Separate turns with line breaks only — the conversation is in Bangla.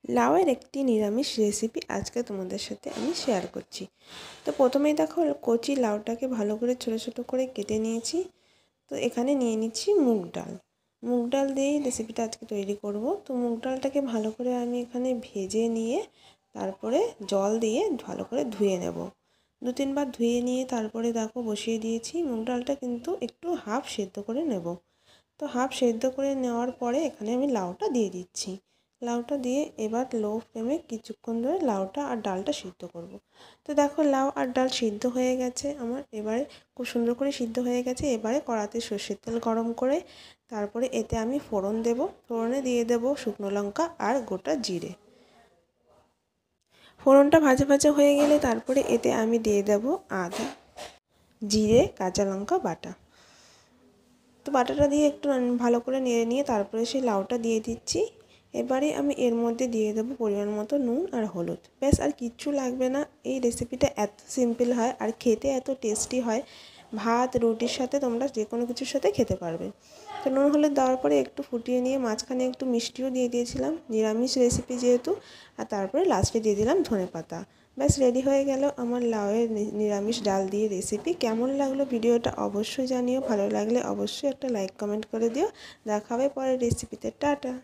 লাউয়ের একটি নিরামিষ রেসিপি আজকে তোমাদের সাথে আমি শেয়ার করছি। তো প্রথমেই দেখো কচি লাউটাকে ভালো করে ছোট ছোট করে কেটে নিয়েছি। তো এখানে নিয়ে নিচ্ছি মুগ ডাল। মুগ ডাল দিয়েই রেসিপিটা আজকে তৈরি করব। তো মুগ ডালটাকে ভালো করে আমি এখানে ভেজে নিয়ে তারপরে জল দিয়ে ভালো করে ধুয়ে নেব। 2-3 বার ধুয়ে নিয়ে তারপরে দেখো বসিয়ে দিয়েছি। মুগ ডালটা কিন্তু একটু হাফ সেদ্ধ করে নেব। তো হাফ সেদ্ধ করে নেওয়ার পরে এখানে আমি লাউটা দিয়ে দিচ্ছি। লাউটা দিয়ে এবার লো ফ্লেমে কিছুক্ষণ ধরে লাউটা আর ডালটা সিদ্ধ করব। তো দেখো লাউ আর ডাল সিদ্ধ হয়ে গেছে আমার, এবারে খুব সুন্দর করে সিদ্ধ হয়ে গেছে। এবারে কড়াতে সর্ষের তেল গরম করে তারপরে এতে আমি ফোড়ন দেব। ফোড়নে দিয়ে দেব শুকনো লঙ্কা আর গোটা জিরে। ফোড়নটা ভাজা ভাজা হয়ে গেলে তারপরে এতে আমি দিয়ে দেব আদা, জিরে, কাঁচা লঙ্কা বাটা। তো বাটাটা দিয়ে একটু ভালো করে নেড়ে নিয়ে তারপরে সেই লাউটা দিয়ে দিচ্ছি। এবারে আমি এর মধ্যে দিয়ে দেবো পরিমাণ মতো নুন আর হলুদ। ব্যাস, আর কিচ্ছু লাগবে না। এই রেসিপিটা এত সিম্পল হয় আর খেতে এত টেস্টি হয়, ভাত রুটির সাথে তোমরা যে কোনো কিছুর সাথে খেতে পারবে। তো নুন হলুদ দেওয়ার পরে একটু ফুটিয়ে নিয়ে মাঝখানে একটু মিষ্টিও দিয়ে দিয়েছিলাম, নিরামিষ রেসিপি যেহেতু। আর তারপরে লাস্টে দিয়ে দিলাম ধনেপাতা। ব্যাস, রেডি হয়ে গেল আমার লাউয়ের নিরামিষ ডাল দিয়ে রেসিপি। কেমন লাগলো ভিডিওটা অবশ্যই জানিও। ভালো লাগলে অবশ্যই একটা লাইক কমেন্ট করে দিও। দেখা হবে পরের রেসিপিতে। টাটা।